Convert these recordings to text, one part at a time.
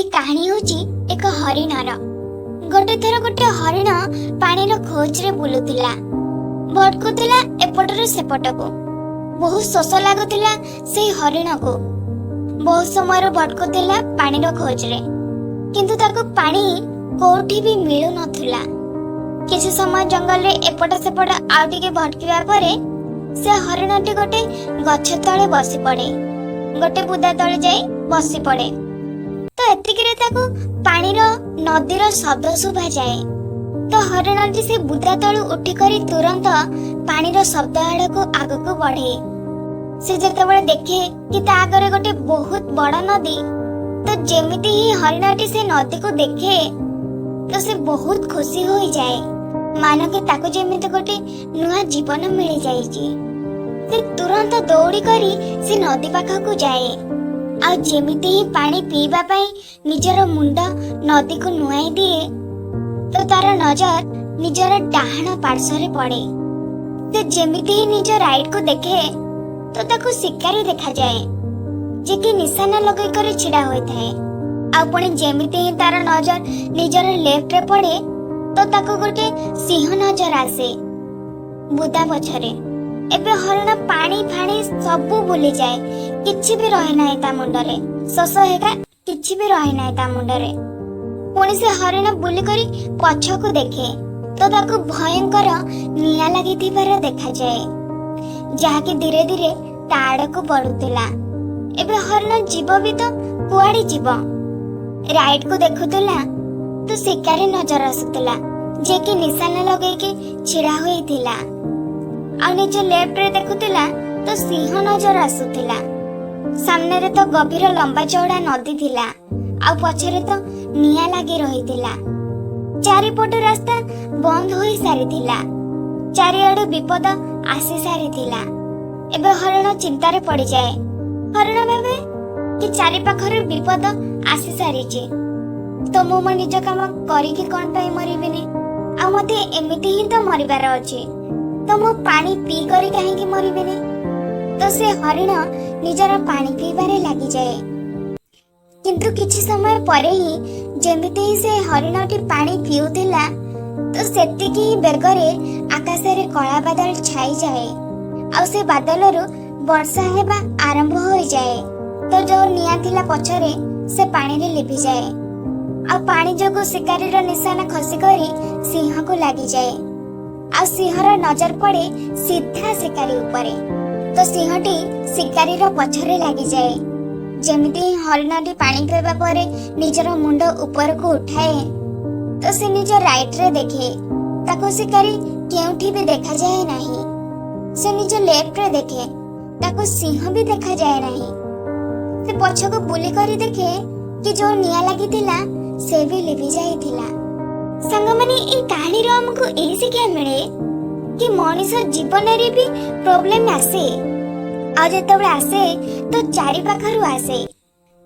कहानी होची एक हरिणर। गोटे थर गोटे हरिण पानी खोज रे बुलुतिला, भटकुतिला एपटरू सेपटकू। बहुत शोष लागुतिला से हरिण को। बहुत समय भटकुतिला पानी खोज रे, किंतु ताको पानी कोठी भी मिलु नथुला। किछि समय जंगल रे एपट सेपट आउ टिके भटकिवा परे से हरिणटी गोटे गछ तळे बसी पड़े, गोटे बुदा तळे जाई बसी पड़े। तो एतिकिरे ताको पानीर नदीर शब्द शुभा जाए। तो हरिणटी से बुदा तळु उठी करी तुरंत पानीर शब्द आड़क आगक बढ़े। से जेतेबेले देखे कि ता आगरे गोटे बहुत बड़ नदी, तो जेमिति ही हरिणटी से नदी को देखे तो से बहुत खुशी हो जाए, मान के ताको जेमिति गोटे नुआ जीवन मिल जाइछि। से तुरंत दौड़ी करी से नदी पाखक जाए, आ जेमिति ही पानी पीवा पाई निजर मुंड नदी को नुआई दिए, तो तार नजर निजर डाहाण पार्श्व पड़े। से जेमिति ही निज राइट को देखे तो ताको शिकारी देखा जाए, जे कि निशाना लगे कर छिड़ा होई थाए। आ पुणी जेमिति ही तार नजर निजर लेफ्ट रे पड़े तो ताको गोटे सिंह नजर आसे बुदा पछरे। एबे हरिण पानी फाणी सबू भूली जाए, किछि भी रहे नाही ता मुंडरे, शोष हेका किछि भी रहे नाही ता मुंडरे। पुणी से हरिण बुली करी पछको देखे तो ताको भयंकर निया लागिथिबार देखा जाए, जाहाकि धीरे धीरे ता आड़को बढ़ुतिला। एबे हरिण जीव भी तो कुआड़ी जीव। राइट को देखुतिला तो शिकारी नजर आसुतिला, जे कि निशाना लगे के छिड़ा होई थिला। आ निज लेफ्ट रे देखुतिला तो सिंह नजर आसुतिला। सामने रे तो गभीर लंबा चौड़ा नदी थिला, आ पछरे तो निया लागी रहितिला। चारिपट रास्ता बंद होई सारिथिला, चारिआडे विपद आसी सारिथिला। एबे हरिण चिंतारे पड़ी जाए। हरिण भावे कि चारि पाखरे विपद आसी सारिछि, तो मो निज काम करिकि कोन पाई मरिबिनी, आ मते एमिति ही तो मरिबार अछि, तो मो पानी पी करी काहेकि मरिबिनी। तो से हरिण निजर पानी पीबारे लागि जाए। किंतु किछि समय परे ही जेमिति ही से हरिणटी पानी पिउतिला, तो सेतिकी ही बेगरे आकाशरे कला बादल छाई जाए, आ से बादलरु वर्षा हेबा आरंभ हो जाए। तो जो निया थिला पछरे से पानी रे लिपि जाए, आ पानी जोगु शिकारीर निशाना खसी करी सिंह को लागि जाए। आ सिंहर नजर पड़े सीधा शिकारी उपरे, तो सिंहटी शिकारीर पछरे लागि जाए। जेमिति हरिणटी पानी पीवा परे निजर मुंड ऊपर को उठाए तो से निज राइट रे देखे, ताको शिकारी केउठी भी देखा जाए नाही। से निज लेफ्ट रे देखे, ताको सिंह भी देखा जाए नाही। से पछको बुली करी देखे कि जो निया लागि थिला से भी लिपि जाई थिला। संग माने ए कहानी रो हमको ए शिक्षा मिले कि मनुष्य जीवन रे भी प्रॉब्लम आसे, आ जेतबे आसे तो चारि पाखरु आसे,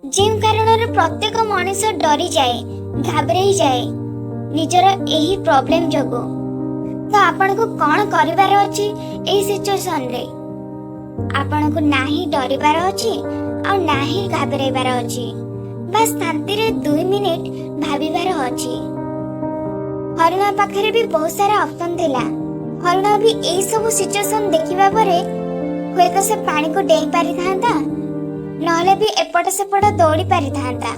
जेम कारण प्रत्येक मनुष्य डरी जाए, घाबरेई जाए निजर एही प्रॉब्लम जोगो। तो आपण को कोन करिवार अछि एही सिचुएशन रे? आपण को नाही डरिबार अछि आ नाही घाबरेबार अछि, बस शांति रे 2 मिनिट भाबिबार अछि। हरिण पाखरे भी बहुत सारा ऑप्शन थिला। हरिण भी एई सब सिचुएशन देखिबा परे होय तो से पानी को डेई पारि थांता, नहले भी एपट सेपट दौड़ी पारि थांता,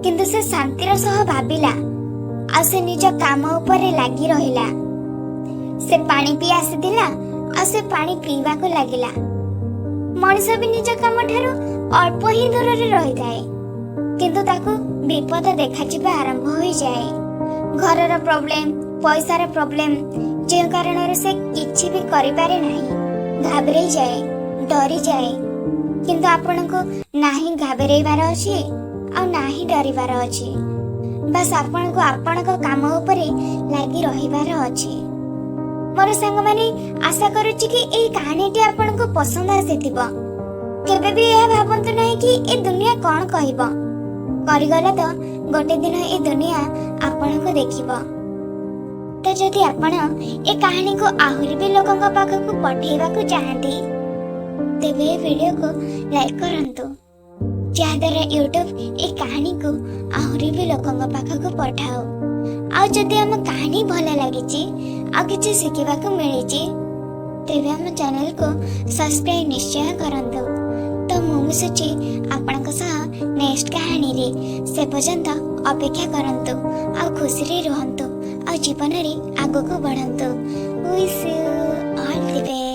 किंतु से शांतिर सह भाबिला आ से निज काम उपरे लागि रहिला। से पानी पी आसीतिला आ से पानी पीवा को लागिला। मनुष्य भी निज काम ठारू अल्प ही दूर रे रही थाए, किंतु ताको विपद देखा जिबा आरंभ होई जाए। घरर प्रॉब्लम, पैसार प्रॉब्लम, जे कारण रे से किछि भी करि पारे नाही, घाबरेई जाए, डरी जाए। किंतु आपण को नाही घाबरेइबार अछि आ नाही डरिबार अछि, बस आपण को आपण को काम उपरे लागि रहिबार अछि। मोर संग माने आशा करूची कि ए कहानीटी आपण को पसंद आसीथिबो। केबे भी यह भाबंतु नाही कि ए दुनिया कोन कहिबो, करिगला तो गोटे दिन ए दुनिया आपण को देखिबो। तो जदि आपण ए कहानी को आहुरी भी लोकन पाखकु पठेबा को चाहती, तेबे वीडियो को लाइक करंतु। ଯାହାଦ୍ୱାରା ୟୁଟ୍ୟୁବ ଏ କାହାଣୀକୁ ଆହୁରି ବି ଲୋକଙ୍କ ପାଖକୁ ପଠାଉ। ଆଉ ଯଦି ଆମ କାହାଣୀ ଭଲ ଲାଗିଛି ଆଉ କିଛି ଶିଖିବାକୁ ମିଳିଛି ତେବେ ଆମ ଚ୍ୟାନେଲକୁ ସବସ୍କ୍ରାଇବ୍ ନିଶ୍ଚୟ କରନ୍ତୁ। ତ ମୁଁ ମିଶୁଛି ଆପଣଙ୍କ ସହ ନେକ୍ସଟ କାହାଣୀରେ। ସେ ପର୍ଯ୍ୟନ୍ତ ଅପେକ୍ଷା କରନ୍ତୁ ଆଉ ଖୁସିରେ ରୁହନ୍ତୁ ଆଉ ଜୀବନରେ ଆଗକୁ ବଢ଼ନ୍ତୁ। Wish you all the best.